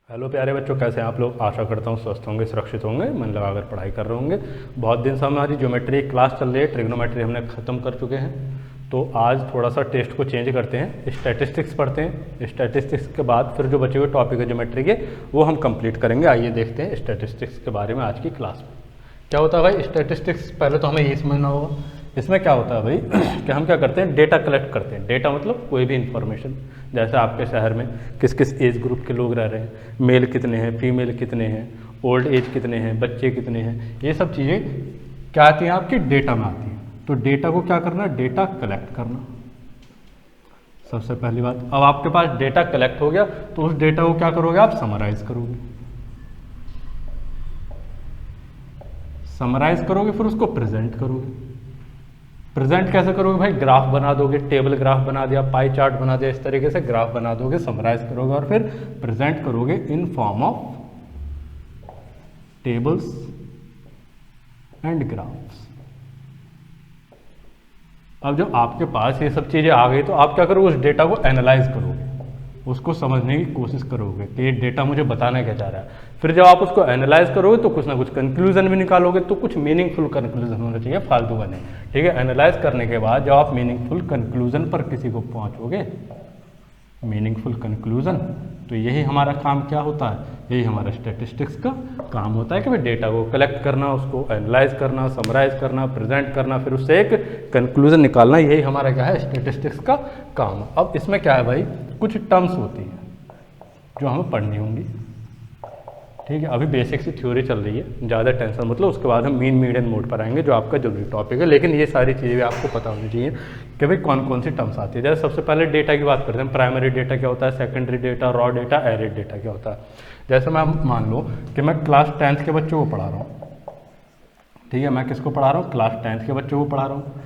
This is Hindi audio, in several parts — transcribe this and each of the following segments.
हेलो प्यारे बच्चों, कैसे हैं आप लोग। आशा करता हूँ स्वस्थ होंगे, सुरक्षित होंगे, मन लगाकर पढ़ाई कर रहे होंगे। बहुत दिन से हमारी ज्योमेट्री क्लास चल रही है, ट्रिग्नोमेट्री हमने ख़त्म कर चुके हैं। तो आज थोड़ा सा टेस्ट को चेंज करते हैं, स्टैटिस्टिक्स पढ़ते हैं। स्टैटिस्टिक्स के बाद फिर जो बचे हुए टॉपिक है ज्योमेट्री के वो हम कंप्लीट करेंगे। आइए देखते हैं स्टैटिस्टिक्स के बारे में आज की क्लास में क्या होता है। भाई स्टैटिस्टिक्स पहले तो हमें ये समझना होगा इसमें क्या होता है भाई कि हम क्या करते हैं, डेटा कलेक्ट करते हैं। डेटा मतलब कोई भी इंफॉर्मेशन, जैसे आपके शहर में किस किस एज ग्रुप के लोग रह रहे हैं, मेल कितने हैं, फीमेल कितने हैं, ओल्ड एज कितने हैं, बच्चे कितने हैं, ये सब चीज़ें क्या आती हैं आपकी डेटा में आती हैं। तो डेटा को क्या करना, डेटा कलेक्ट करना सबसे पहली बात। अब आपके पास डेटा कलेक्ट हो गया तो उस डेटा को क्या करोगे, आप समराइज करोगे। समराइज करोगे फिर उसको प्रेजेंट करोगे। प्रेजेंट कैसे करोगे भाई, ग्राफ बना दोगे, टेबल ग्राफ बना दिया, पाई चार्ट बना दिया, इस तरीके से ग्राफ बना दोगे, समराइज करोगे और फिर प्रेजेंट करोगे in form of tables and graphs. अब जब आपके पास ये सब चीजें आ गई तो आप क्या करोगे, उस डेटा को एनालाइज करोगे, उसको समझने की कोशिश करोगे कि ये डेटा मुझे बताना क्या चाह रहा है। फिर जब आप उसको एनालाइज करोगे तो कुछ ना कुछ कंक्लूजन भी निकालोगे, तो कुछ मीनिंगफुल कंक्लूजन होना चाहिए, फालतू का नहीं। ठीक है, एनालाइज करने के बाद जब आप मीनिंगफुल कंक्लूजन पर किसी को पहुंचोगे, मीनिंगफुल कंक्लूजन, तो यही हमारा काम क्या होता है, यही हमारा स्टैटिस्टिक्स का काम होता है कि भाई डेटा को कलेक्ट करना, उसको एनालाइज करना, समराइज करना, प्रेजेंट करना, फिर उससे एक कंक्लूजन निकालना। यही हमारा क्या है, स्टैटिस्टिक्स का काम। अब इसमें क्या है भाई, कुछ टर्म्स होती हैं जो हमें पढ़नी होंगी। ठीक है, अभी बेसिक सी थ्योरी चल रही है, ज़्यादा टेंशन मतलब, उसके बाद हम मीन मीडियन मोड पर आएंगे जो आपका जरूरी टॉपिक है। लेकिन ये सारी चीज़ें भी आपको पता होनी चाहिए कि भाई कौन कौन सी टर्म्स आती है। जैसे सबसे पहले डेटा की बात करते हैं, प्राइमरी डेटा क्या होता है, secondary data, raw data, arrayed data क्या होता है। जैसे मैं मान लो कि मैं क्लास 10th के बच्चों को पढ़ा रहा हूँ। ठीक है, मैं किसको पढ़ा रहा हूँ, क्लास 10th के बच्चों को पढ़ा रहा हूँ।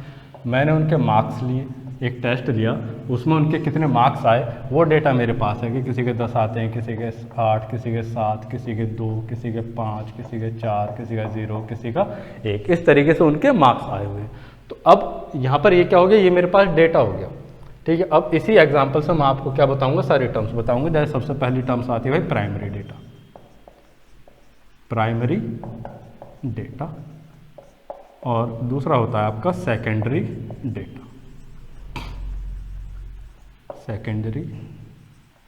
मैंने उनके मार्क्स लिए, एक टेस्ट दिया, उसमें उनके कितने मार्क्स आए वो डेटा मेरे पास है कि किसी के 10 आते हैं, किसी के 8, किसी के 7, किसी के 2, किसी के 5, किसी के 4, किसी का 0, किसी का 1, इस तरीके से उनके मार्क्स आए हुए हैं। तो अब यहाँ पर ये क्या हो गया, ये मेरे पास डेटा हो गया। ठीक है, अब इसी एग्जाम्पल से मैं आपको क्या बताऊँगा, सारी टर्म्स बताऊँगा। जैसे सबसे पहली टर्म्स आती है भाई प्राइमरी डेटा, प्राइमरी डेटा, और दूसरा होता है आपका सेकेंडरी डेटा, सेकेंडरी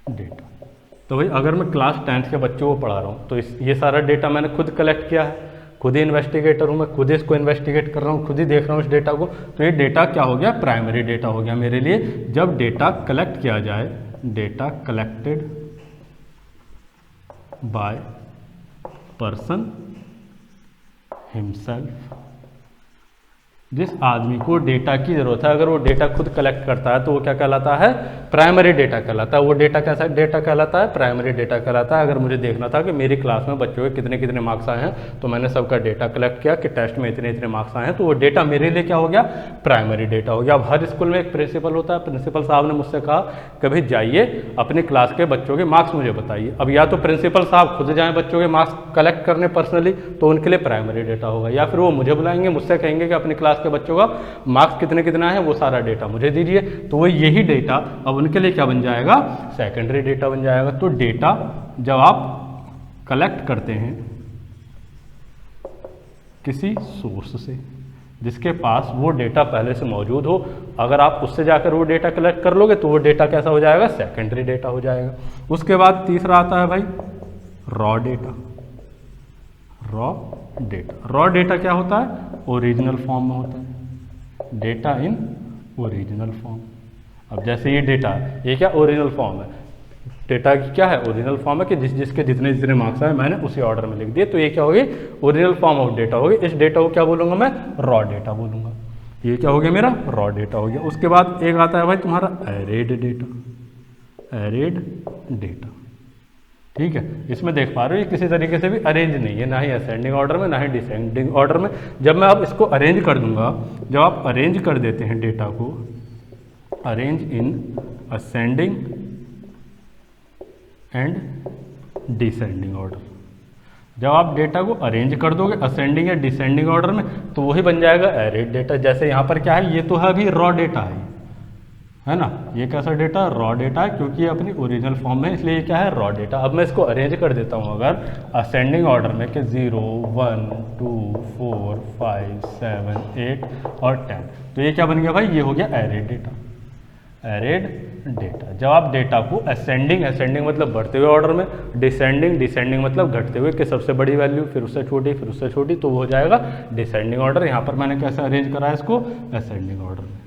डेटा। तो भाई अगर मैं क्लास 10th के बच्चों को पढ़ा रहा हूँ तो ये सारा डेटा मैंने खुद कलेक्ट किया है, खुद ही इन्वेस्टिगेटर हूँ, मैं खुद ही इसको इन्वेस्टिगेट कर रहा हूँ, खुद ही देख रहा हूँ इस डेटा को। तो ये डेटा क्या हो गया, प्राइमरी डेटा हो गया मेरे लिए। जब डेटा कलेक्ट किया जाए, data collected by person himself, जिस आदमी को डेटा की जरूरत है, अगर वो डेटा खुद कलेक्ट करता है तो वो क्या कहलाता है, प्राइमरी डेटा कहलाता है। वो डेटा कैसा डेटा कहलाता है, प्राइमरी डेटा कहलाता है। अगर मुझे देखना था कि मेरी क्लास में बच्चों के कितने कितने मार्क्स आए हैं तो मैंने सबका डेटा कलेक्ट किया कि टेस्ट में इतने इतने मार्क्स आए हैं, तो वो डेटा मेरे लिए क्या हो गया, प्राइमरी डेटा हो गया। अब हर स्कूल में एक प्रिंसिपल होता है, प्रिंसिपल साहब ने मुझसे कहा कि भाई जाइए अपनी क्लास के बच्चों के मार्क्स मुझे बताइए। अब या तो प्रिंसिपल साहब खुद जाएँ बच्चों के मार्क्स कलेक्ट करने पर्सनली, तो उनके लिए प्राइमरी डेटा होगा, या फिर वो मुझे बुलाएंगे, मुझसे कहेंगे कि अपनी क्लास के बच्चों का मार्क्स कितने कितना है वो सारा डेटा मुझे दीजिए, तो वो यही डेटा अब उनके लिए क्या बन जाएगा, सेकेंडरी डेटा बन जाएगा। तो डेटा जब आप कलेक्ट करते हैं किसी सोर्स से जिसके पास वो डेटा पहले से मौजूद हो, अगर आप उससे जाकर वो डेटा कलेक्ट कर लोगे तो वो डेटा कैसा हो जाएगा, सेकेंडरी डेटा हो जाएगा। उसके बाद तीसरा आता है भाई raw data. Raw data, raw data क्या होता है, ओरिजिनल फॉर्म में होता है, डेटा इन ओरिजिनल फॉर्म। अब जैसे ये डेटा है, ये क्या ओरिजिनल फॉर्म है, डेटा की क्या है ओरिजिनल फॉर्म है कि जिसके जितने जितने मार्क्स आए मैंने उसी ऑर्डर में लिख दिए, तो ये क्या होगी, ओरिजिनल फॉर्म ऑफ डेटा होगी। इस डेटा को क्या बोलूँगा मैं, रॉ डेटा बोलूँगा। ये क्या हो गया मेरा, रॉ डेटा हो गया। उसके बाद एक आता है भाई तुम्हारा एरेड डेटा, एरेड डेटा। ठीक है, इसमें देख पा रहे हो ये किसी तरीके से भी अरेंज नहीं है, ना ही असेंडिंग ऑर्डर में ना ही डिसेंडिंग ऑर्डर में। जब मैं अब इसको अरेंज कर दूंगा, जब आप अरेंज कर देते हैं डेटा को, arrange in ascending and descending order, जब आप डेटा को अरेंज कर दोगे असेंडिंग या डिसेंडिंग ऑर्डर में तो वही बन जाएगा एरेड डेटा। जैसे यहाँ पर क्या है, ये तो है अभी रॉ डेटा है, है ना। ये कैसा डेटा, रॉ डेटा है, क्योंकि ये अपनी ओरिजिनल फॉर्म में, इसलिए ये क्या है, रॉ डेटा। अब मैं इसको अरेंज कर देता हूँ अगर असेंडिंग ऑर्डर में कि 0 1 2 4 5 7 8 और 10, तो ये क्या बन गया भाई, ये हो गया एरेड डेटा। Arrayed data. जब आप डेटा को असेंडिंग, असेंडिंग मतलब बढ़ते हुए ऑर्डर में, डिसेंडिंग, डिसेंडिंग मतलब घटते हुए कि सबसे बड़ी वैल्यू फिर उससे छोटी फिर उससे छोटी, तो वो हो जाएगा डिसेंडिंग ऑर्डर। यहाँ पर मैंने कैसे अरेंज करा है इसको, असेंडिंग ऑर्डर में,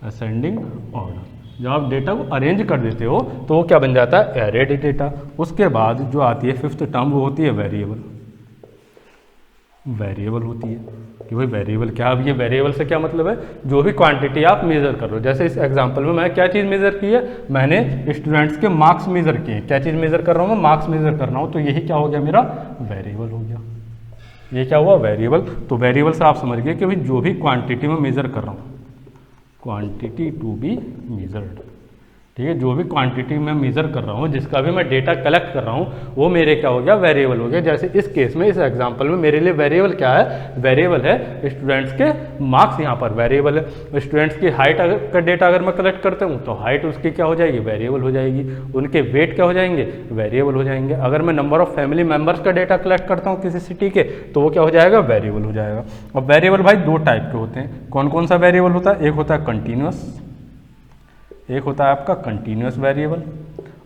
असेंडिंग ऑर्डर। जब आप डेटा को अरेंज कर देते हो तो वो क्या बन जाता है, एरेड डेटा। उसके बाद जो आती है फिफ्थ टर्म वो होती है वेरिएबल। वेरिएबल होती है कि भाई वेरिएबल क्या, अब ये वेरिएबल से क्या मतलब है, जो भी क्वांटिटी आप मेजर कर रहे हो। जैसे इस एग्जांपल में मैं क्या चीज़ मेजर की है, मैंने स्टूडेंट्स के मार्क्स मेजर किए। क्या चीज़ मेजर कर रहा हूँ मैं, मार्क्स मेजर कर रहा हूँ, तो यही क्या हो गया मेरा, वेरिएबल हो गया। ये क्या हुआ, वेरिएबल। तो वेरिएबल से आप समझ गए कि भाई जो भी क्वांटिटी में मेजर कर रहा हूँ, क्वांटिटी टू बी मेजर्ड, ठीक है, जो भी क्वांटिटी मैं मेजर कर रहा हूँ, जिसका भी मैं डेटा कलेक्ट कर रहा हूँ, वो मेरे क्या हो गया, वेरिएबल हो गया। जैसे इस केस में, इस एग्जांपल में मेरे लिए वेरिएबल क्या है, वेरिएबल है स्टूडेंट्स के मार्क्स। यहाँ पर वेरिएबल है स्टूडेंट्स की हाइट का डेटा अगर मैं कलेक्ट करता हूँ तो हाइट उसकी क्या हो जाएगी, वेरिएबल हो जाएगी। उनके वेट क्या हो जाएंगे, वेरिएबल हो जाएंगे। अगर मैं नंबर ऑफ फैमिली मेम्बर्स का डेटा कलेक्ट करता हूँ किसी सिटी के, तो वो क्या हो जाएगा, वेरिएबल हो जाएगा। और वेरिएबल भाई दो टाइप के होते हैं। कौन कौन सा वेरिएबल होता है, एक होता है कंटिन्यूस, एक होता है आपका कंटिन्यूस वेरिएबल,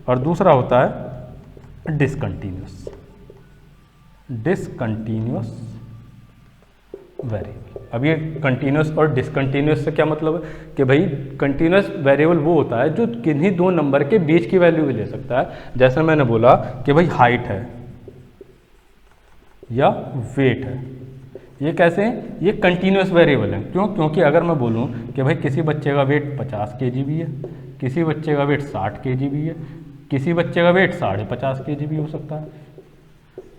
और दूसरा होता है डिसकंटिन्यूस, डिसकंटिन्यूस वेरिएबल। अब ये कंटिन्यूस और डिसकंटिन्यूस से क्या मतलब है कि भाई कंटिन्यूस वेरिएबल वो होता है जो किन्हीं दो नंबर के बीच की वैल्यू भी ले सकता है। जैसे मैंने बोला कि भाई हाइट है या वेट है, ये कैसे हैं, ये कंटिन्यूस वेरिएबल है। क्यों, क्योंकि अगर मैं बोलूं कि भाई किसी बच्चे का वेट 50 kg भी है, किसी बच्चे का वेट 60 kg भी है, किसी बच्चे का वेट 50.5 kg भी हो सकता है,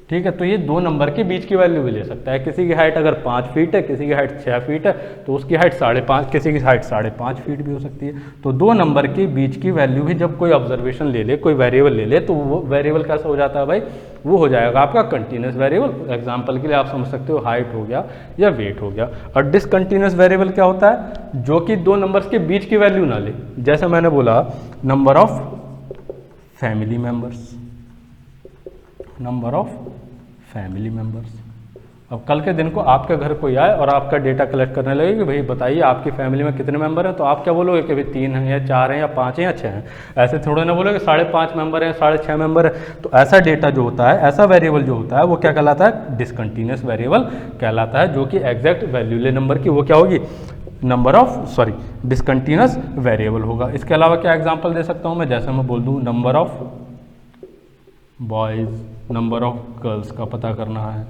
ठीक है। तो ये दो नंबर के बीच की वैल्यू भी ले सकता है। किसी की हाइट अगर 5 फीट है, किसी की हाइट 6 फीट है, तो उसकी हाइट 5.5, किसी की हाइट 5.5 फीट भी हो सकती है। तो दो नंबर के बीच की वैल्यू भी जब कोई ऑब्जर्वेशन ले ले, कोई वेरिएबल ले ले, तो वो वेरिएबल कैसा हो जाता है भाई, वो हो जाएगा आपका कंटिन्यूस वेरिएबल। एग्जाम्पल के लिए आप समझ सकते हो हाइट हो गया या वेट हो गया। और डिसकंटिन्यूस वेरिएबल क्या होता है, जो कि दो नंबर्स के बीच की वैल्यू ना ले। जैसे मैंने बोला number of family members, number of family members. अब कल के दिन को आपके घर कोई आए और आपका डेटा कलेक्ट करने लगे कि भाई बताइए आपकी फैमिली में कितने मेंबर हैं, तो आप क्या बोलोगे कि भाई 3 हैं या 4 हैं या 5 हैं या 6 हैं। ऐसे थोड़े ना बोलोगे 5.5 मेंबर हैं, 6.5 मेंबर है। तो ऐसा डेटा जो होता है, ऐसा वेरिएबल जो होता है, वो क्या कहलाता है, डिसकंटिन्यूस वेरिएबल कहलाता है, जो कि एग्जैक्ट वैल्यूले नंबर की वो क्या होगी, नंबर ऑफ डिसकंटिन्यूस वेरिएबल होगा। इसके अलावा क्या एग्जाम्पल दे सकता हूँ मैं, जैसे मैं बोल दूँ number of boys, number of girls का पता करना है,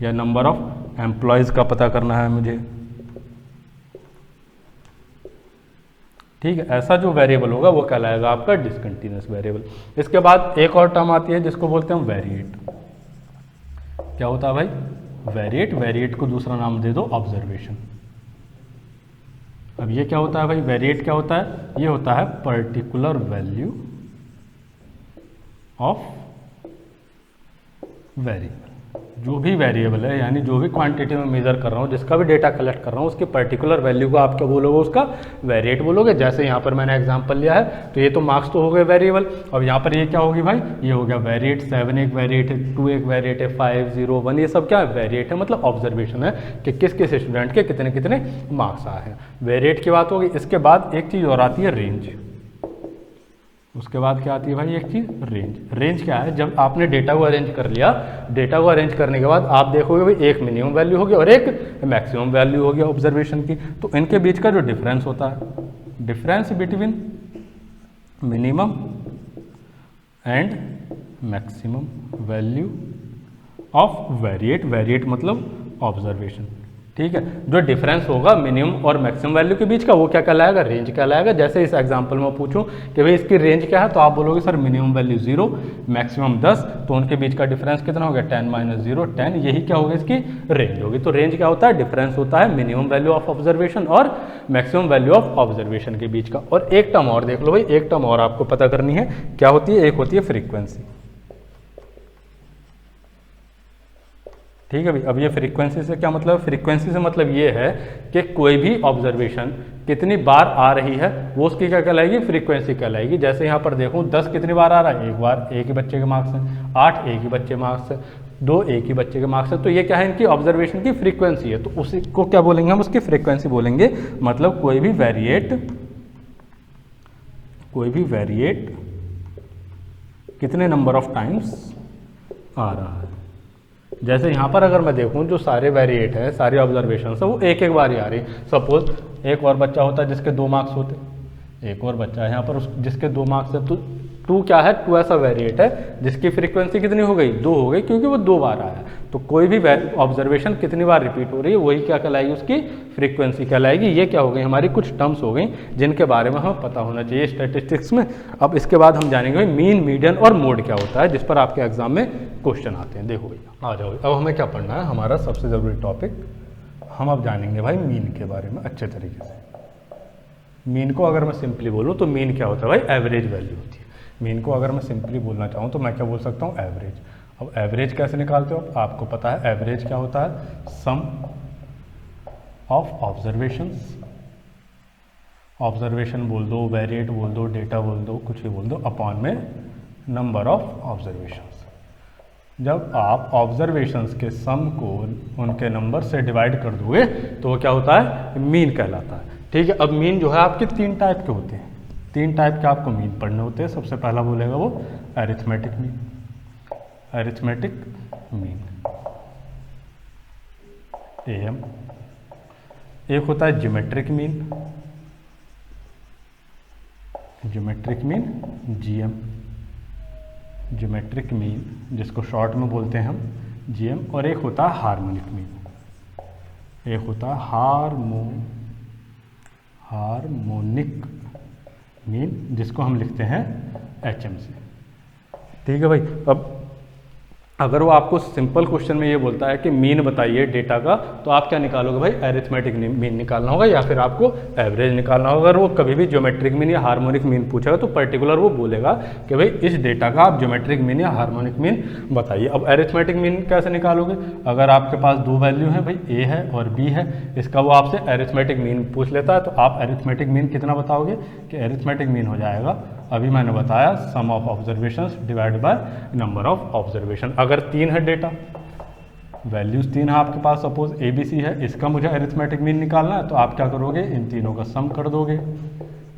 या नंबर ऑफ एम्प्लॉयज़ का पता करना है मुझे, ठीक है। ऐसा जो वेरिएबल होगा वो कहलाएगा आपका डिसकंटिन्यूस वेरिएबल। इसके बाद एक और टर्म आती है जिसको बोलते हैं वेरिएट। क्या होता है भाई, वेरिएट। वेरिएट को दूसरा नाम दे दो ऑब्जर्वेशन। अब ये क्या होता है भाई, वेरिएट क्या होता है, ये होता है पर्टिकुलर वैल्यू ऑफ वेरिएबल। जो भी वेरिएबल है, यानी जो भी क्वांटिटी में मेजर कर रहा हूँ, जिसका भी डेटा कलेक्ट कर रहा हूँ, उसकी पर्टिकुलर वैल्यू को आप क्या बोलोगे, उसका वेरिएट बोलोगे। जैसे यहाँ पर मैंने एग्जांपल लिया है, तो ये तो मार्क्स तो हो गए वेरिएबल। अब यहाँ पर ये क्या होगी भाई, ये हो गया वेरिएट। 7 एक वेरिएट है, 2 एक वेरिएट है, 5 0 1 ये सब क्या है, वेरिएट है। मतलब ऑब्जर्वेशन है कि किस किस स्टूडेंट के कितने कितने मार्क्स आए हैं। वेरिएट की बात होगी। इसके बाद एक चीज़ और आती है रेंज। उसके बाद क्या आती है भाई, एक चीज़ रेंज। रेंज क्या है, जब आपने डेटा को अरेंज कर लिया, डेटा को अरेंज करने के बाद आप देखोगे भाई एक मिनिमम वैल्यू होगी और एक मैक्सिमम वैल्यू होगी ऑब्जर्वेशन की। तो इनके बीच का जो डिफरेंस होता है, difference between minimum and maximum value of variate. Variate मतलब ऑब्जर्वेशन, ठीक है। जो डिफरेंस होगा मिनिमम और मैक्सिमम वैल्यू के बीच का, वो क्या कहलाएगा, रेंज कहलाएगा। जैसे इस एग्जांपल में पूछूं कि भाई इसकी रेंज क्या है, तो आप बोलोगे सर मिनिमम वैल्यू 0, मैक्सिमम 10, तो उनके बीच का डिफरेंस कितना हो गया, 10 - 0 10। यही क्या होगी, इसकी रेंज होगी। तो रेंज क्या होता है, डिफरेंस होता है मिनिमम वैल्यू ऑफ ऑब्जर्वेशन और मैक्सिमम वैल्यू ऑफ ऑब्जर्वेशन के बीच का। और एक टर्म और देख लो भाई, एक टर्म और आपको पता करनी है, क्या होती है, एक होती है फ्रीक्वेंसी। ठीक है भाई। अब ये फ्रीक्वेंसी से क्या मतलब है? फ्रीक्वेंसी से मतलब ये है कि कोई भी ऑब्जर्वेशन कितनी बार आ रही है वो उसकी क्या कहलाएगी? फ्रीक्वेंसी कहलाएगी। जैसे यहाँ पर देखूँ 10 कितनी बार आ रहा है? एक बार, एक ही बच्चे के मार्क्स हैं। 8 एक ही बच्चे मार्क्स है। 2 एक ही बच्चे के मार्क्स है। तो ये क्या है? इनकी ऑब्जर्वेशन की फ्रीक्वेंसी है। तो उसी को क्या बोलेंगे हम? उसकी फ्रीक्वेंसी बोलेंगे। मतलब कोई भी वेरिएट कितने नंबर ऑफ टाइम्स आ रहा है। जैसे यहाँ पर अगर मैं देखूँ जो सारे वेरिएट हैं, सारी ऑब्जर्वेशन है, वो एक एक बार ही आ रही। सपोज एक और बच्चा होता है जिसके 2 मार्क्स होते, एक और बच्चा है यहाँ पर जिसके 2 मार्क्स है, तो 2 क्या है? 2 ऐसा वेरिएट है जिसकी फ्रीक्वेंसी कितनी हो गई? 2 हो गई, क्योंकि वो 2 बार आया। तो कोई भी ऑब्जर्वेशन कितनी बार रिपीट हो रही है वही क्या कहलाएगी? उसकी फ्रीक्वेंसी कहलाएगी। ये क्या हो गई? हमारी कुछ टर्म्स हो गई जिनके बारे में हमें पता होना चाहिए स्टैटिस्टिक्स में। अब इसके बाद हम जानेंगे मीन, मीडियन और मोड क्या होता है, जिस पर आपके एग्जाम में क्वेश्चन आते हैं। देखो भैया, आ जाओ। अब हमें क्या पढ़ना है? हमारा सबसे ज़रूरी टॉपिक, हम अब जानेंगे भाई मीन के बारे में अच्छे तरीके से। मीन को अगर मैं सिंपली बोलूँ तो मीन क्या होता है भाई? एवरेज वैल्यू होती है। मीन को अगर मैं सिंपली बोलना चाहूँ तो मैं क्या बोल सकता हूँ? एवरेज। अब एवरेज कैसे निकालते हो? आपको पता है एवरेज क्या होता है? सम ऑफ ऑब्जर्वेशंस। ऑब्जर्वेशन बोल दो, वेरिएट बोल दो, डेटा बोल दो, कुछ भी बोल दो, अपॉन में नंबर ऑफ ऑब्जर्वेशंस। जब आप ऑब्जर्वेशंस के सम को उनके नंबर से डिवाइड कर दोगे तो वो क्या होता है? मीन कहलाता है। ठीक है। अब मीन जो है आपके 3 टाइप के होते हैं। 3 टाइप के आपको मीन पढ़ने होते हैं। सबसे पहला बोलेगा वो arithmetic mean. Arithmetic mean AM। एक होता है geometric mean, geometric mean GM। Geometric mean जिसको शॉर्ट में बोलते हैं हम GM। और एक होता है हार्मोनिक मीन। एक होता है हार्मोनिक मीन जिसको हम लिखते हैं HMC। ठीक है भाई। अब अगर वो आपको सिंपल क्वेश्चन में ये बोलता है कि मीन बताइए डेटा का, तो आप क्या निकालोगे भाई? अरिथमेटिक मीन निकालना होगा या फिर आपको एवरेज निकालना होगा। अगर वो कभी भी ज्योमेट्रिक मीन या हार्मोनिक मीन पूछेगा तो पर्टिकुलर वो बोलेगा कि भाई इस डेटा का आप ज्योमेट्रिक मीन या हार्मोनिक मीन बताइए। अब अरिथमेटिक मीन कैसे निकालोगे? अगर आपके पास 2 वैल्यू है भाई, A है और B है, इसका वो आपसे अरिथमेटिक मीन पूछ लेता है, तो आप अरिथमेटिक मीन कितना बताओगे? कि अरिथमेटिक मीन हो जाएगा, अभी मैंने बताया, sum of observations divide by number of observations. अगर 3 है डेटा, वैल्यूज 3 है आपके पास, सपोज ABC है, इसका मुझे अरिथमेटिक मीन निकालना है, तो आप क्या करोगे? इन तीनों का सम कर दोगे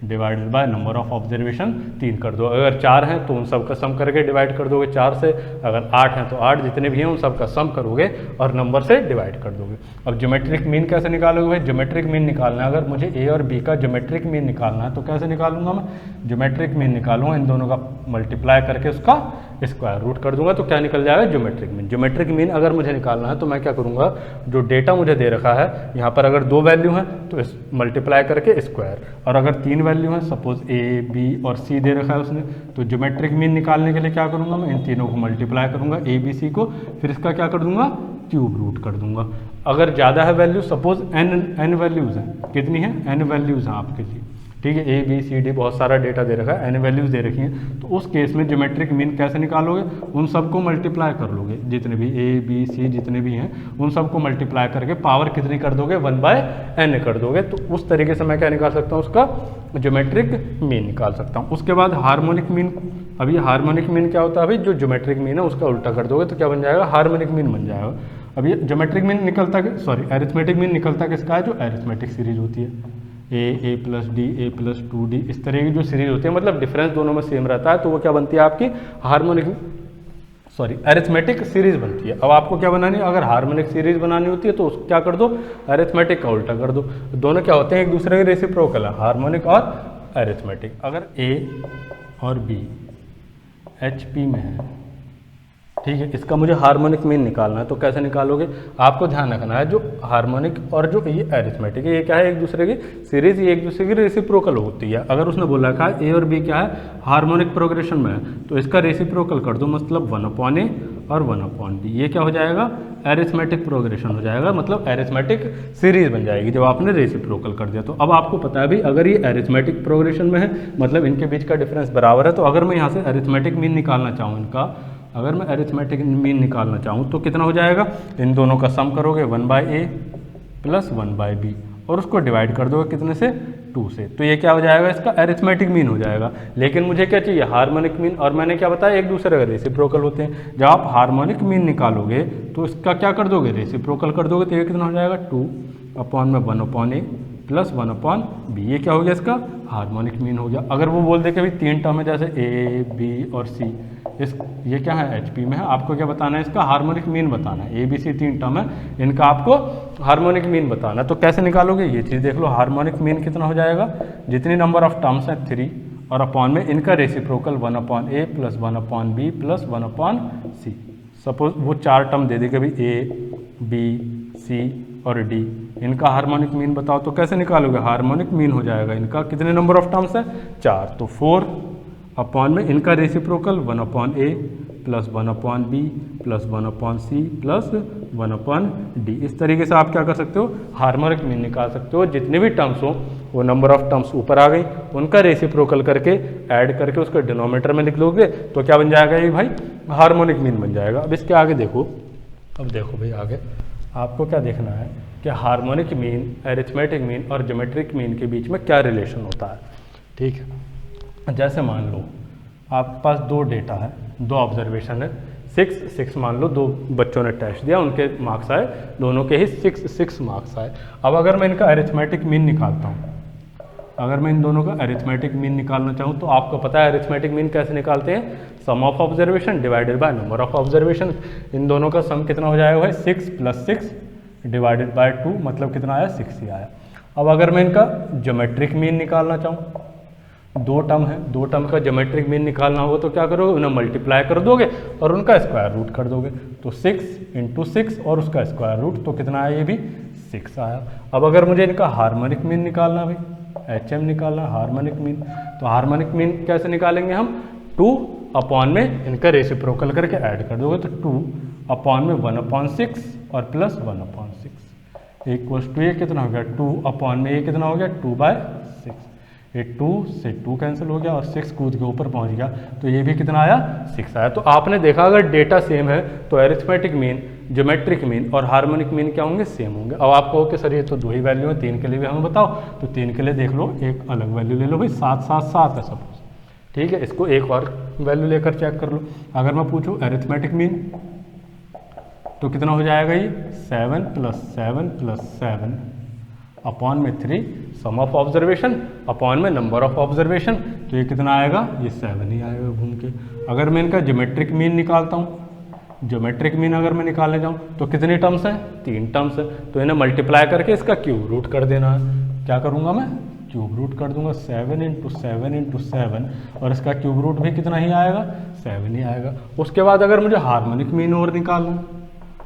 divided by number of observation 3 कर दो। अगर 4 हैं तो उन सब का सम करके डिवाइड कर दोगे 4 से। अगर 8 हैं तो 8, जितने भी हैं उन सब का सम करोगे और नंबर से डिवाइड कर दोगे। अब ज्योमेट्रिक मीन कैसे निकालोगे भाई? ज्योमेट्रिक मीन निकालना है, अगर मुझे A और B का ज्योमेट्रिक मीन निकालना है तो कैसे निकालूंगा मैं? ज्योमेट्रिक मीन निकालूंगा, इन दोनों का मल्टीप्लाई करके उसका स्क्वायर रूट कर दूंगा, तो क्या निकल जाएगा? Geometric mean. ज्योमेट्रिक मीन अगर मुझे निकालना है तो मैं क्या करूंगा? जो डेटा मुझे दे रखा है, यहाँ पर अगर 2 वैल्यू हैं तो इस मल्टीप्लाई करके स्क्वायर, और अगर 3 वैल्यू हैं, सपोज A, B और C दे रखा है उसने, तो ज्योमेट्रिक मीन निकालने के लिए क्या करूंगा मैं? इन तीनों को मल्टीप्लाई करूंगा, A, B, C को, फिर इसका क्या कर दूंगा? क्यूब रूट कर दूंगा। अगर ज़्यादा है वैल्यू, सपोज n वैल्यूज़ हैं, कितनी है? n वैल्यूज़ हैं आपके लिए। ठीक है, A, B, C, D बहुत सारा डेटा दे रखा है, n वैल्यूज़ दे रखी हैं, तो उस केस में ज्योमेट्रिक मीन कैसे निकालोगे? उन सबको मल्टीप्लाई कर लोगे, जितने भी A, B, C जितने भी हैं उन सबको मल्टीप्लाई करके पावर कितनी कर दोगे? 1/n कर दोगे। तो उस तरीके से मैं क्या निकाल सकता हूँ? उसका ज्योमेट्रिक मीन निकाल सकता हूँ। उसके बाद हार्मोनिक मीन। अब ये हार्मोनिक मीन क्या होता है भाई? जो ज्योमेट्रिक मीन है उसका उल्टा कर दोगे तो क्या बन जाएगा? हार्मोनिक मीन बन जाएगा। अब ये ज्योमेट्रिक मीन निकलता, सॉरी अरिथमेटिक मीन निकलता किसका है? जो अरिथमेटिक सीरीज होती है, A plus D, A plus 2D, इस तरह की जो सीरीज होती है, मतलब डिफरेंस दोनों में सेम रहता है, तो वो क्या बनती है आपकी? अरिथमेटिक सीरीज बनती है। अब आपको क्या बनानी है? अगर हार्मोनिक सीरीज बनानी होती है तो उसको क्या कर दो? अरिथमेटिक का उल्टा कर दो। दोनों क्या होते हैं? एक दूसरे के रेसिप्रोकल है, हार्मोनिक और अरिथमेटिक। अगर A और B HP में है, ठीक है, इसका मुझे हार्मोनिक मीन निकालना है, तो कैसे निकालोगे? आपको ध्यान रखना है, जो हार्मोनिक और जो ये अरिथमेटिक है, ये क्या है? एक दूसरे की सीरीज, ये एक दूसरे की रेसिप्रोकल होती है। अगर उसने बोला रखा है A और B क्या है? हार्मोनिक प्रोग्रेशन में है, तो इसका रेसिप्रोकल कर दो, मतलब 1/A और 1/B। ये क्या हो जाएगा? अरिथमेटिक प्रोग्रेशन हो जाएगा, मतलब अरिथमेटिक सीरीज बन जाएगी जब आपने रेसिप्रोकल कर दिया। तो अब आपको पता है भाई, अगर ये अरिथमेटिक प्रोग्रेशन में है मतलब इनके बीच का डिफरेंस बराबर है, तो अगर मैं यहाँ से अरिथमेटिक मीन निकालना चाहूँ इनका, अगर मैं अरिथमेटिक मीन निकालना चाहूँ तो कितना हो जाएगा, इन दोनों का सम करोगे 1/a प्लस 1/b और उसको डिवाइड कर दोगे कितने से, 2 से, तो ये क्या हो जाएगा, इसका अरिथमेटिक मीन हो जाएगा। लेकिन मुझे क्या चाहिए, हार्मोनिक मीन, और मैंने क्या बताया एक दूसरे का रेसिप्रोकल होते हैं। जब आप हार्मोनिक मीन निकालोगे तो इसका क्या कर दोगे, रेसिप्रोकल कर दोगे, तो ये कितना हो जाएगा 2/1/a प्लस 1/b, ये क्या हो गया, इसका हार्मोनिक मीन हो गया। अगर वो बोल दे कि भाई 3 टर्म है जैसे a, b और c, इस ये क्या है HP में है, आपको क्या बताना है, इसका हार्मोनिक मीन बताना है। ABC 3 टर्म है, इनका आपको हार्मोनिक मीन बताना है। तो कैसे निकालोगे, ये चीज़ देख लो, हार्मोनिक मीन कितना हो जाएगा, जितनी नंबर ऑफ टर्म्स हैं 3 और अपॉन में इनका reciprocal 1/a plus 1/b plus 1/c। Suppose वो 4 टर्म दे देगा भाई A, B, C और D, इनका हार्मोनिक मीन बताओ, तो कैसे निकालोगे, हार्मोनिक मीन हो जाएगा इनका कितने नंबर ऑफ टर्म्स है 4, तो 4 अपॉन में इनका reciprocal 1/a plus 1/b plus 1/c plus 1/d। इस तरीके से आप क्या कर सकते हो, हार्मोनिक मीन निकाल सकते हो। जितने भी टर्म्स हो वो नंबर ऑफ टर्म्स ऊपर आ गई, उनका रेसिप्रोकल करके ऐड करके उसको डिनोमिनेटर में लिख लोगे तो क्या बन जाएगा, ये भाई हार्मोनिक मीन बन जाएगा। अब इसके आगे देखो, अब देखो भाई आगे आपको क्या देखना है कि हार्मोनिक मीन, अरिथमेटिक मीन और ज्योमेट्रिक मीन के बीच में क्या रिलेशन होता है। ठीक है, जैसे मान लो आपके पास 2 डेटा है, 2 ऑब्जर्वेशन है, 6 मान लो 2 बच्चों ने टेस्ट दिया, उनके मार्क्स आए, दोनों के ही 6 मार्क्स आए। अब अगर मैं इनका अरिथमेटिक मीन निकालता हूँ, अगर मैं इन दोनों का अरिथमेटिक मीन निकालना चाहूँ तो आपको पता है अरिथमेटिक मीन कैसे निकालते हैं, sum of observation divided by number of observation. इन दोनों का सम कितना हो जाएगा भाई, 6 + 6 डिवाइडेड बाय 2, मतलब कितना आया, 6 ही आया। अब अगर मैं इनका ज्योमेट्रिक मीन निकालना चाहूँ, 2 टर्म है, 2 टर्म का ज्योमेट्रिक मीन निकालना होगा तो क्या करोगे, उन्हें मल्टीप्लाई कर दोगे और उनका स्क्वायर रूट कर दोगे, तो 6 × 6 और उसका स्क्वायर रूट, तो कितना आया, ये भी 6 आया। अब अगर मुझे इनका हार्मोनिक मीन निकालना भाई, HM निकालना हार्मोनिक मीन, तो हार्मोनिक मीन कैसे निकालेंगे हम, 2 अपॉन में इनका रेसिप्रोकल करके ऐड कर दोगे, तो 2 अपॉन में 1/6 और प्लस 1/6 इक्वल्स टू ये कितना हो गया, 2 अपॉन में ये कितना हो गया, 2/6। ये 2 से 2 कैंसिल हो गया और 6 कूद के ऊपर पहुंच गया, तो ये भी कितना आया, 6 आया। तो आपने देखा अगर डेटा सेम है तो अरिथमेटिक मीन, ज्योमेट्रिक मीन और हार्मोनिक मीन क्या होंगे, सेम होंगे। अब आप कहो कि सर ये तो 2 ही वैल्यू है, 3 के लिए भी हमें बताओ, तो 3 के लिए देख लो एक अलग वैल्यू ले लो भाई, 7 7 7 है सपोज, ठीक है, इसको एक और वैल्यू लेकर चेक कर लो। अगर मैं पूछूँ अरिथमेटिक मीन तो कितना हो जाएगा, ये 7 + 7 + 7 अपॉन में 3 सम ऑफ ऑब्जर्वेशन अपॉन में नंबर ऑफ ऑब्जर्वेशन, तो ये कितना आएगा, ये 7 ही आएगा घूम के। अगर मैं इनका ज्योमेट्रिक मीन निकालता हूँ, ज्योमेट्रिक मीन अगर मैं निकालने जाऊँ तो कितनी टर्म्स हैं, 3 टर्म्स है, तो इन्हें मल्टीप्लाई करके इसका क्यूब रूट कर देना है। क्या करूँगा मैं, क्यूब रूट कर दूंगा, 7 × 7 × 7 और इसका क्यूब रूट भी कितना ही आएगा, 7 ही आएगा। उसके बाद अगर मुझे हार्मोनिक मीन और निकालना,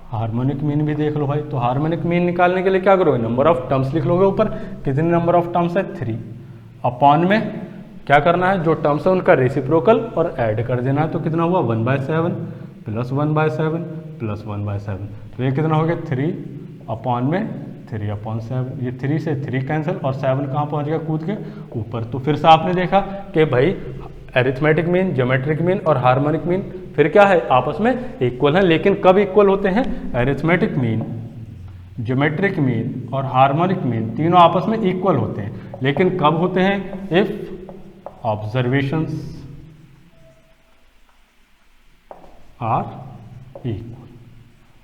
हार्मोनिक मीन भी देख लो भाई, तो हार्मोनिक मीन निकालने के लिए क्या करोगे, नंबर ऑफ टर्म्स लिख लोगे ऊपर, कितने नंबर ऑफ टर्म्स है, 3 अपॉन में क्या करना है, जो टर्म्स है उनका रेसिप्रोकल और ऐड कर देना है, तो कितना हुआ, 1/7 प्लस 1/7 प्लस 1/7, तो ये कितना हो गया, 3 अपॉन में 3/7। ये 3 से 3 कैंसिल और 7 कहाँ पहुँच गया, कूद के ऊपर। तो फिर से आपने देखा कि भाई अरिथमेटिक मीन, ज्योमेट्रिक मीन और हार्मोनिक मीन फिर क्या है, आपस में इक्वल है। लेकिन कब इक्वल होते हैं, अरिथमेटिक मीन, ज्योमेट्रिक मीन और हार्मोनिक मीन तीनों आपस में इक्वल होते हैं। लेकिन कब होते हैं, if observations are equal.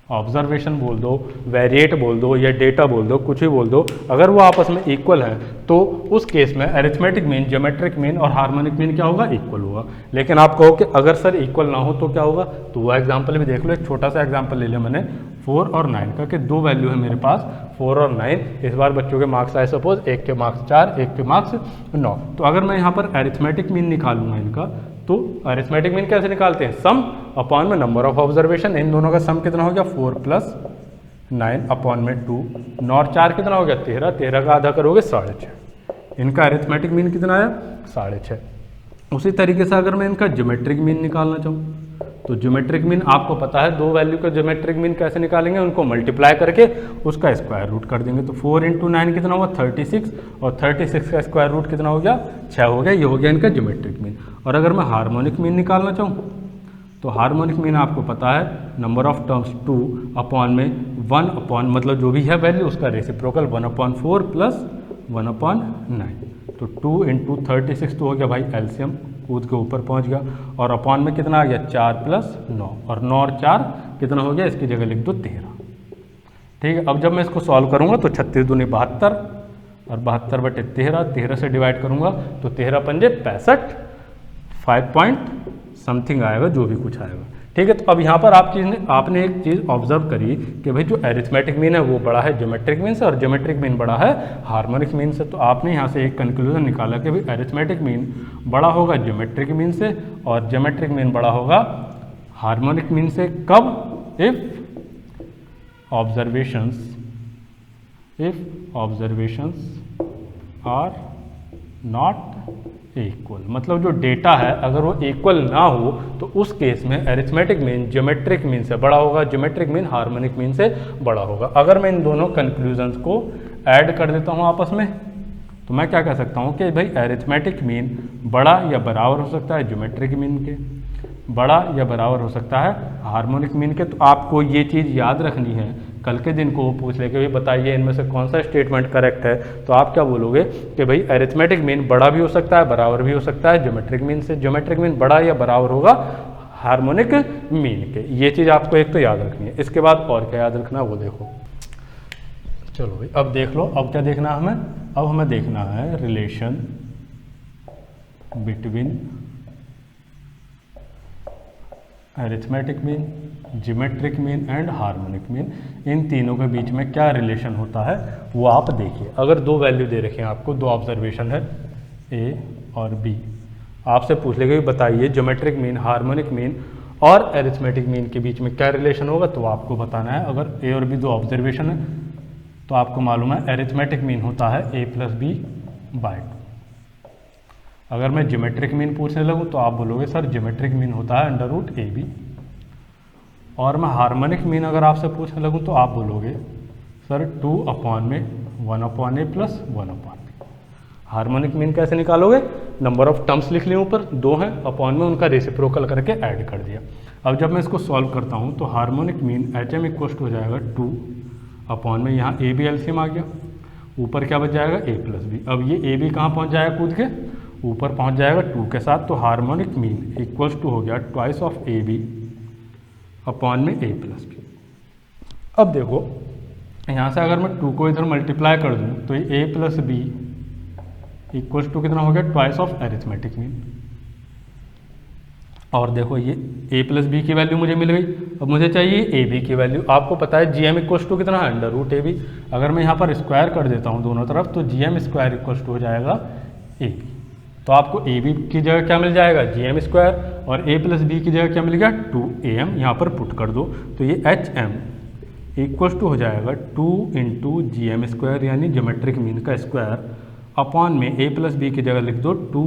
Observation बोल दो, वेरिएट बोल दो या डेटा बोल दो, कुछ भी बोल दो, अगर वो आपस में इक्वल है तो उस केस में अरिथमेटिक मीन, ज्योमेट्रिक मीन और हार्मोनिक मीन क्या होगा, इक्वल होगा। लेकिन आप कहो कि अगर सर इक्वल ना हो तो क्या होगा, तो वो एग्जांपल भी देख लो। एक छोटा सा एग्जांपल ले लिया मैंने 4 और 9 का, कि 2 वैल्यू है मेरे पास 4 और 9। इस बार बच्चों के मार्क्स आए सपोज, एक के मार्क्स 4, एक के मार्क्स 9। तो अगर मैं यहाँ पर अरिथमेटिक मीन निकालूंगा इनका, तो अरिथमेटिक मीन कैसे निकालते हैं, सम अपॉन में नंबर ऑफ ऑब्जर्वेशन। इन दोनों का सम कितना हो गया, 4 + 9 अपॉन में 2, 9 और 4 कितना हो गया, 13, 13 का आधा करोगे 6.5। इनका अरिथमेटिक मीन कितना आया, 6.5। उसी तरीके से अगर मैं इनका ज्योमेट्रिक मीन निकालना चाहूँ, तो ज्योमेट्रिक मीन आपको पता है 2 वैल्यू का ज्योमेट्रिक मीन कैसे निकालेंगे, उनको मल्टीप्लाई करके उसका स्क्वायर रूट कर देंगे। तो 4 × 9 कितना हुआ, 36 और 36 का स्क्वायर रूट कितना हो गया, 6 हो गया। ये हो गया इनका ज्योमेट्रिक मीन। और अगर मैं हार्मोनिक मीन निकालना चाहूँ तो हार्मोनिक मीन आपको पता है नंबर ऑफ टर्म्स 2 अपॉन में 1 अपॉन मतलब जो भी है वैल्यू उसका रेसिप्रोकल 1/4 प्लस 1/9। तो 2 इंटू 36 तो हो गया भाई एलसीएम, कूद के ऊपर पहुंच गया, और अपॉन में कितना आ गया 4 प्लस 9, और 9 और 4 कितना हो गया, इसकी जगह लिख दो 13। ठीक है, अब जब मैं इसको सॉल्व करूंगा तो 36 दूनी 72 और 72 बटे 13 से डिवाइड करूंगा तो 13 पंजे 65, 5 पॉइंट समथिंग आएगा, जो भी कुछ आएगा। ठीक है, तो अब यहाँ पर आपने एक चीज़ ऑब्जर्व करी कि भाई जो एरिथमेटिक मीन है वो बड़ा है ज्योमेट्रिक मीन से और ज्योमेट्रिक मीन बड़ा है हार्मोनिक मीन से। तो आपने यहाँ से एक कंक्लूजन निकाला कि भाई एरिथमेटिक मीन बड़ा होगा ज्योमेट्रिक मीन से और ज्योमेट्रिक मीन बड़ा होगा हार्मोनिक मीन से। कब? If observations are not equal, मतलब जो डेटा है अगर वो इक्वल ना हो तो उस केस में एरिथमेटिक मीन ज्योमेट्रिक मीन से बड़ा होगा, ज्योमेट्रिक मीन हार्मोनिक मीन से बड़ा होगा। अगर मैं इन दोनों कंक्लूजन्स को ऐड कर देता हूँ आपस में तो मैं क्या कह सकता हूँ कि भाई एरिथमेटिक मीन बड़ा या बराबर हो सकता है ज्योमेट्रिक मीन के, बड़ा या बराबर हो सकता है हार्मोनिक मीन के। तो आपको ये चीज़ याद रखनी है, कल के दिन को वो पूछ ले कि भाई बताइए इनमें से कौन सा स्टेटमेंट करेक्ट है, तो आप क्या बोलोगे कि भाई एरिथमेटिक मीन बड़ा भी हो सकता है बराबर भी हो सकता है ज्योमेट्रिक मीन से, ज्योमेट्रिक मीन बड़ा या बराबर होगा हार्मोनिक मीन के। ये चीज़ आपको एक तो याद रखनी है। इसके बाद और क्या याद रखना है वो देखो। चलो भाई अब देख लो, अब क्या देखना है हमें, अब हमें देखना है relation between arithmetic mean, geometric mean and harmonic mean. इन तीनों के बीच में क्या रिलेशन होता है वो आप देखिए। अगर दो वैल्यू दे रखे हैं आपको, दो ऑब्जर्वेशन है ए और बी, आपसे पूछ लेगा कि बताइए ज्योमेट्रिक मीन, हार्मोनिक मीन और अरिथमेटिक मीन के बीच में क्या रिलेशन होगा, तो आपको बताना है। अगर ए और बी दो ऑब्जर्वेशन है तो आपको मालूम है अरिथमेटिक मीन होता है a प्लस बी बाय 2। अगर मैं ज्योमेट्रिक मीन पूछने लगूँ तो आप बोलोगे सर ज्योमेट्रिक मीन होता है अंडर रूट ए बी, और मैं हार्मोनिक मीन अगर आपसे पूछने लगूँ तो आप बोलोगे सर 2 अपॉन में 1 upon a plus 1 upon b. Harmonic mean कैसे निकालोगे, नंबर ऑफ टर्म्स लिख लिए ऊपर, 2 हैं, अपॉन में उनका रेसिप्रोकल करके ऐड कर दिया। अब जब मैं इसको सॉल्व करता हूँ तो harmonic mean H M equal हो जाएगा 2 अपॉन में यहाँ ए बी एलसीएम आ गया, ऊपर क्या बच जाएगा a प्लस बी। अब ये ए बी कहाँ पहुँच जाएगा, कूद के ऊपर पहुँच जाएगा 2 के साथ, तो हार्मोनिक मीन इक्वल्स टू हो गया twice of A B upon में a प्लस बी। अब देखो यहाँ से अगर मैं 2 को इधर मल्टीप्लाई कर दूँ तो ये a plus B equals to कितना हो गया, ट्वाइस ऑफ अरिथमेटिक मीन। और देखो ये a प्लस बी की वैल्यू मुझे मिल गई। अब मुझे चाहिए ए बी की वैल्यू। आपको पता है जी एम इक्वल्स टू कितना है, अंडर रूट ए बी। अगर मैं यहाँ पर स्क्वायर कर देता हूँ दोनों तरफ तो G M square equals to हो जाएगा ए बी। तो आपको ए बी की जगह क्या मिल जाएगा, जी एम स्क्वायर, और ए प्लस बी की जगह क्या मिल गया, 2am। यहाँ पर पुट कर दो तो ये एच एम इक्वल्स टू हो जाएगा 2 इंटू जी एम स्क्वायर यानी ज्योमेट्रिक मीन का स्क्वायर अपॉन में ए प्लस बी की जगह लिख दो 2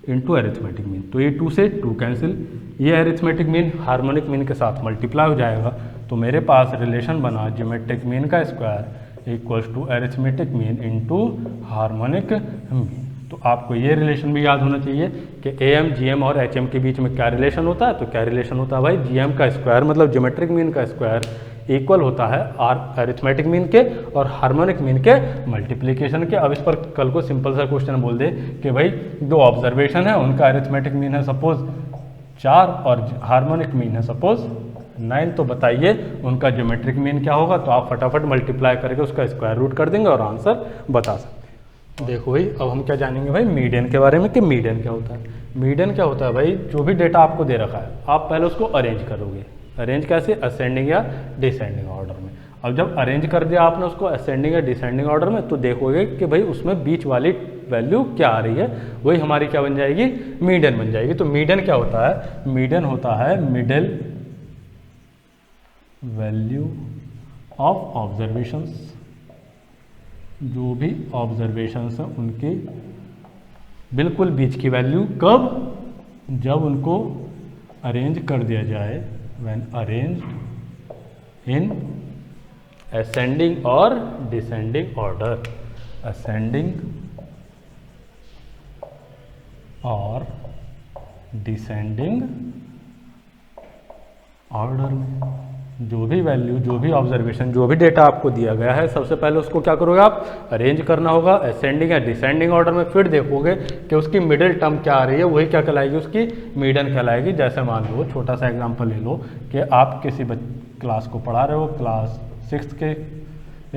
इंटू अरिथमेटिक मीन। तो ये 2 से 2 कैंसिल, ये अरिथमेटिक मीन हार्मोनिक मीन के साथ मल्टीप्लाई हो जाएगा। तो मेरे पास रिलेशन बना ज्योमेट्रिक मीन का square equals to arithmetic mean into harmonic mean. तो आपको ये रिलेशन भी याद होना चाहिए कि ए एम जी एम और एच एम के बीच में क्या रिलेशन होता है। तो क्या रिलेशन होता है भाई, जी एम का स्क्वायर मतलब ज्योमेट्रिक मीन का स्क्वायर इक्वल होता है अरिथमेटिक मीन के और हार्मोनिक मीन के मल्टीप्लिकेशन के। अब इस पर कल को सिंपल सा क्वेश्चन बोल दे कि भाई दो ऑब्जर्वेशन है, उनका अरिथमेटिक मीन है सपोज 4 और हार्मोनिक मीन है सपोज 9, तो बताइए उनका ज्योमेट्रिक मीन क्या होगा। तो आप फटाफट मल्टीप्लाई करके उसका स्क्वायर रूट कर देंगे और आंसर बता सकते हैं। देखो भाई अब हम क्या जानेंगे भाई मीडियन के बारे में कि मीडियन क्या होता है। मीडियन क्या होता है भाई, जो भी डेटा आपको दे रखा है आप पहले उसको अरेंज करोगे। अरेंज कैसे, असेंडिंग या डिसेंडिंग ऑर्डर में। अब जब अरेंज कर दिया आपने उसको असेंडिंग या डिसेंडिंग ऑर्डर में तो देखोगे कि भाई उसमें बीच वाली वैल्यू क्या आ रही है, वही हमारी क्या बन जाएगी, मीडियन बन जाएगी। तो मीडियन क्या होता है, मीडियन होता है मिडिल वैल्यू ऑफ ऑब्जर्वेशंस। जो भी ऑब्जर्वेशंस हैं उनके बिल्कुल बीच की वैल्यू, कब, जब उनको अरेंज कर दिया जाए, when arranged in ascending or descending order, ascending or descending order में जो भी वैल्यू, जो भी ऑब्जर्वेशन, जो भी डेटा आपको दिया गया है, सबसे पहले उसको क्या करोगे आप, अरेंज करना होगा असेंडिंग या डिसेंडिंग ऑर्डर में। फिर देखोगे कि उसकी मिडिल टर्म क्या आ रही है, वही क्या कहलाएगी, उसकी मीडियन कहलाएगी। जैसे मान लो छोटा सा एग्जांपल ले लो कि आप किसी क्लास को पढ़ा रहे हो, क्लास 6 के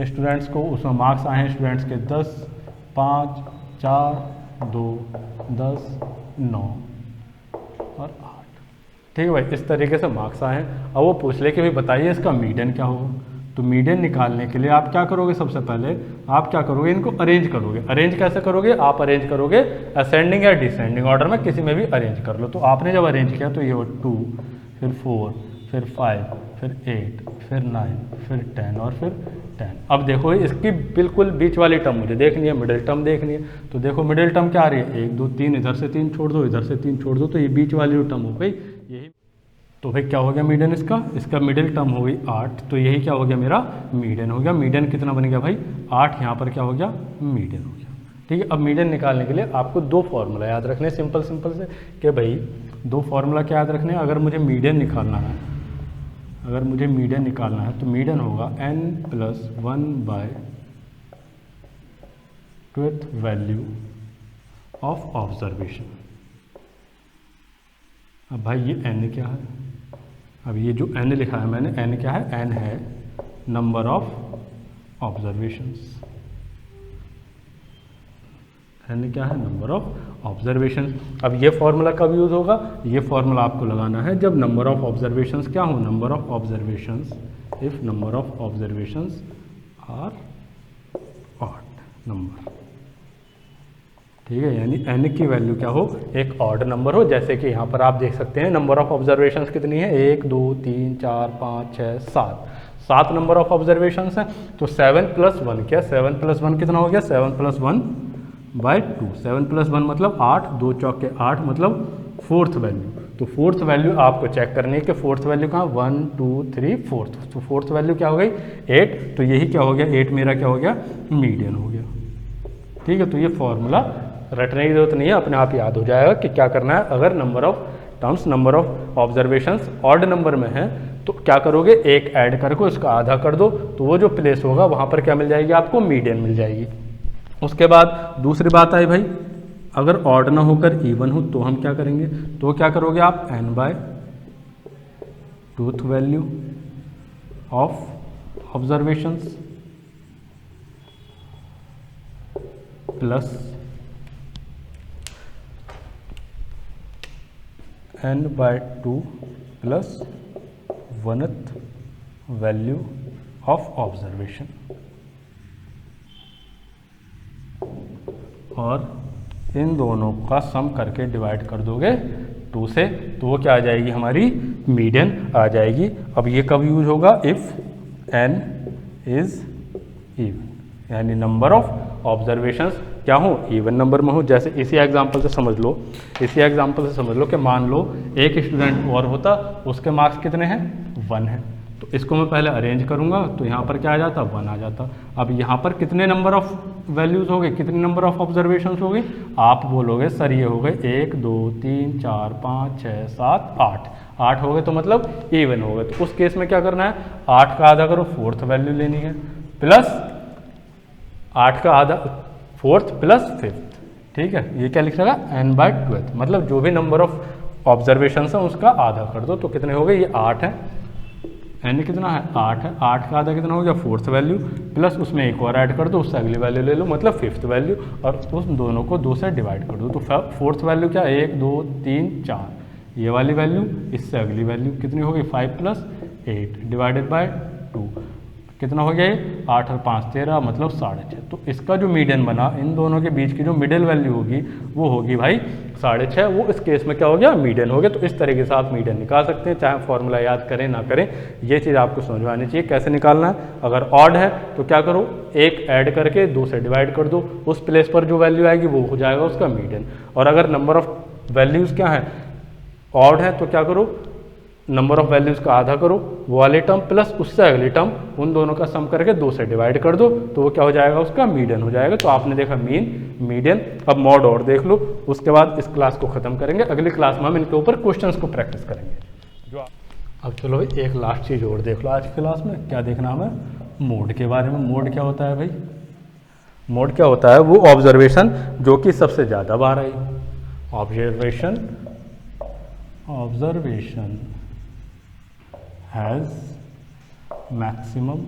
स्टूडेंट्स को, उसमें मार्क्स आए हैं स्टूडेंट्स के 10, 5, 4, 2, 10, 9 और 8। ठीक है भाई, इस तरीके से मार्क्स आए हैं। अब वो पूछ ले कि भाई बताइए इसका मीडियन क्या होगा। तो मीडियन निकालने के लिए आप क्या करोगे, सबसे पहले आप क्या करोगे, इनको अरेंज करोगे। अरेंज कैसे करोगे, आप अरेंज करोगे असेंडिंग या डिसेंडिंग ऑर्डर में, किसी में भी अरेंज कर लो। तो आपने जब अरेंज किया तो ये 2, फिर 4, फिर 5, फिर 8, फिर 9, फिर 10 और फिर 10। अब देखो इसकी बिल्कुल बीच वाली टर्म मुझे देखनी है, मिडिल टर्म देखनी है। तो देखो मिडिल टर्म क्या आ रही है, 1, 2, 3, इधर से 3 छोड़ दो, इधर से 3 छोड़ दो, तो ये बीच वाली जो टर्म हो गई यही। तो भाई क्या हो गया मीडियन, इसका मिडिल टर्म हो गई 8, तो यही क्या हो गया, मेरा मीडियन हो गया। मीडियन कितना बन गया भाई, 8, यहाँ पर क्या हो गया, मीडियन हो गया। ठीक है, अब मीडियन निकालने के लिए आपको 2 फॉर्मूला याद रखने हैं, सिंपल से कि भाई 2 फॉर्मूला क्या याद रखने हैं। अगर मुझे मीडियन निकालना है, तो मीडियन होगा n+1/12th वैल्यू ऑफ ऑब्जर्वेशन। अब भाई ये n क्या है, अब ये जो n लिखा है मैंने, n क्या है, n है नंबर ऑफ ऑब्जर्वेशंस। n क्या है, नंबर ऑफ ऑब्जर्वेशन। अब ये फॉर्मूला कब यूज होगा, ये फॉर्मूला आपको लगाना है जब नंबर ऑफ ऑब्जर्वेशंस क्या हो, number of observations, if number of observations are odd number. ठीक है, यानी n की वैल्यू क्या हो, एक ऑड नंबर हो। जैसे कि यहाँ पर आप देख सकते हैं नंबर ऑफ ऑब्जर्वेशंस कितनी है, 1, 2, 3, 4, 5, 6, 7 नंबर ऑफ ऑब्जर्वेशंस हैं। तो 7 + 1 क्या, 7 + 1 कितना हो गया, 7 + 1/2। 7 + 1 मतलब 8, 2 चौके 8 मतलब 4th वैल्यू। तो 4th वैल्यू आपको चेक करनी है कि 4th वैल्यू कहाँ, 1, 2, 3, 4th। तो 4th वैल्यू क्या हो गई, 8। तो यही क्या हो गया, 8 मेरा क्या हो गया, मीडियन हो गया। ठीक है, तो ये फॉर्मूला रटने की जरूरत नहीं है, अपने आप याद हो जाएगा कि क्या करना है। अगर number of terms, number of observations odd number में है तो क्या करोगे, एक ऐड करके उसका आधा कर दो, तो वो जो प्लेस होगा वहाँ पर क्या मिल जाएगी आपको, मीडियन मिल जाएगी। उसके बाद दूसरी बात आई भाई, अगर ऑड ना होकर इवन हो तो हम क्या करेंगे, तो क्या करोगे आप, n/2th value of observations plus n/2 plus 1th value of observation, और इन दोनों का सम करके डिवाइड कर दोगे 2 से, तो वो क्या आ जाएगी, हमारी मीडियन आ जाएगी। अब ये कब यूज होगा, इफ़ n इज इवन, यानी नंबर ऑफ ऑब्जर्वेशंस क्या हो, इवन नंबर में हो। जैसे इसी एग्जांपल से समझ लो, कि मान लो एक स्टूडेंट और होता, उसके मार्क्स कितने हैं, 1 है। तो इसको मैं पहले अरेंज करूंगा, तो यहाँ पर क्या आ जाता, 1 आ जाता। अब यहाँ पर कितने नंबर ऑफ वैल्यूज हो गए, कितने नंबर ऑफ ऑब्जर्वेशंस हो गए, आप बोलोगे सर ये हो गए 1, 2, 3, 4, 5, 6, 7, 8 हो गए, तो मतलब इवन हो गए। तो उस केस में क्या करना है, 8 का आधा करो, 4th वैल्यू लेनी है, प्लस 8 का आधा 4th प्लस 5th। ठीक है, ये क्या लिख रहा है, n/12, मतलब जो भी नंबर ऑफ ऑब्जर्वेशन है उसका आधा कर दो। तो कितने हो गए, ये 8 है, n कितना है, 8 है, 8 का आधा कितना हो गया, 4th वैल्यू, प्लस उसमें एक और ऐड कर दो, उससे अगली वैल्यू ले लो, मतलब 5th वैल्यू, और उस दोनों को 2 से डिवाइड कर दो। तो 4th वैल्यू क्या, 1, 2, 3, 4, ये वाली वैल्यू, इससे अगली वैल्यू कितनी हो गई, 5 + 8 डिवाइडेड बाय 2, कितना हो गया ये, 8 और 5 13, मतलब 6.5। तो इसका जो मीडियन बना, इन दोनों के बीच की जो मिडिल वैल्यू होगी वो होगी भाई 6.5। वो इस केस में क्या हो गया, मीडियन हो गया। तो इस तरीके से आप मीडियन निकाल सकते हैं, चाहे फॉर्मूला याद करें ना करें, ये चीज़ आपको समझ में आनी चाहिए कैसे निकालना है। अगर ऑड है तो क्या करो, एक ऐड करके 2 से डिवाइड कर दो, उस प्लेस पर जो वैल्यू आएगी वो हो जाएगा उसका मीडियन। और अगर नंबर ऑफ वैल्यूज़ क्या है, ऑड है, तो क्या करो, नंबर ऑफ वैल्यूज़ का आधा करो, वो वाले टर्म प्लस उससे अगली टर्म, उन दोनों का सम करके 2 से डिवाइड कर दो, तो वो क्या हो जाएगा, उसका मीडियन हो जाएगा। तो आपने देखा मीन, मीडियन। अब मॉड और देख लो, उसके बाद इस क्लास को खत्म करेंगे। अगली क्लास में हम इनके ऊपर क्वेश्चंस को प्रैक्टिस करेंगे। जो अब चलो भाई एक लास्ट चीज़ और देख लो आज की क्लास में, क्या देखना हमें, मोड के बारे में। मोड क्या होता है भाई, मोड क्या होता है, वो ऑब्जर्वेशन जो कि सबसे ज़्यादा बार आई। Observation has maximum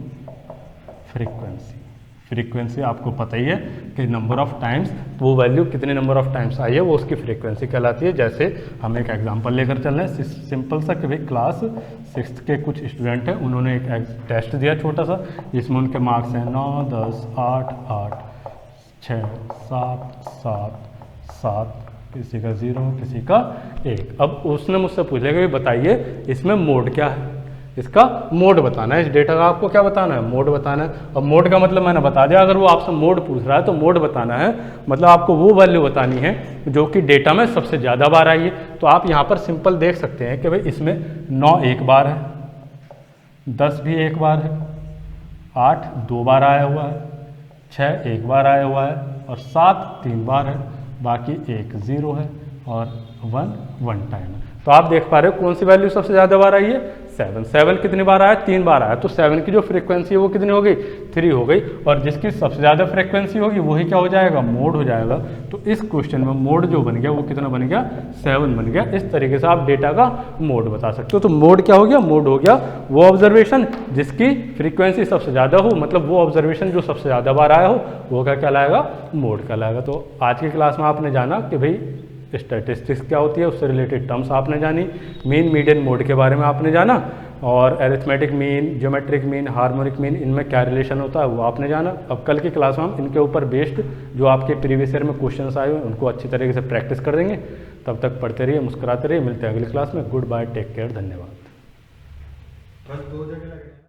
frequency. Frequency आपको पता ही है कि नंबर ऑफ टाइम्स, वो वैल्यू कितने नंबर ऑफ टाइम्स आई है वो उसकी फ्रीक्वेंसी कहलाती है। जैसे हम एक एग्जांपल लेकर चल रहे हैं सिंपल सा कि भाई क्लास 6 के कुछ स्टूडेंट हैं, उन्होंने एक टेस्ट दिया छोटा सा, जिसमें उनके मार्क्स हैं 9, 10, 8, 8, 6, 7, 7, 7, किसी का 0, किसी का 1। अब उसने मुझसे पूछा कि बताइए इसमें मोड क्या है, इसका मोड बताना है, इस डेटा का आपको क्या बताना है, मोड बताना है। अब मोड का मतलब मैंने बता दिया, अगर वो आपसे मोड पूछ रहा है तो मोड बताना है मतलब आपको वो वैल्यू बतानी है जो कि डेटा में सबसे ज़्यादा बार आई है। तो आप यहाँ पर सिंपल देख सकते हैं कि भाई इसमें 9 एक बार है, 10 भी एक बार है, 8 2 बार आया हुआ है, 6 एक बार आया हुआ है और 7 3 बार है, बाकी 1 0 है और 1 1 टाइम है। तो आप देख पा रहे हो कौन सी वैल्यू सबसे ज़्यादा बार आई है, 7। 7 कितनी बार आया, 3 बार आया, तो 7 की जो फ्रीक्वेंसी है वो कितनी हो गई, 3 हो गई। और जिसकी सबसे ज़्यादा फ्रीक्वेंसी होगी वही क्या हो जाएगा, मोड हो जाएगा। तो इस क्वेश्चन में मोड जो बन गया वो कितना बन गया, 7 बन गया। इस तरीके से आप डेटा का मोड बता सकते हो। तो मोड क्या हो गया, मोड हो गया वो ऑब्जर्वेशन जिसकी फ्रीक्वेंसी सबसे ज़्यादा हो, मतलब वो ऑब्जर्वेशन जो सबसे ज़्यादा बार आया हो वो क्या कहलाएगा, मोड कहलाएगा। तो आज की क्लास में आपने जाना कि भाई स्टैटिस्टिक्स क्या होती है, उससे रिलेटेड टर्म्स आपने जानी, मीन मीडियन मोड के बारे में आपने जाना, और arithmetic mean, geometric mean, harmonic mean, इनमें क्या रिलेशन होता है वो आपने जाना। अब कल की क्लास में हम इनके ऊपर बेस्ड जो आपके प्रीवियस ईयर में क्वेश्चंस आए हुए उनको अच्छी तरीके से प्रैक्टिस कर देंगे। तब तक पढ़ते रहिए, मुस्कुराते रहिए, मिलते हैं अगली क्लास में। गुड बाय, टेक केयर, धन्यवाद।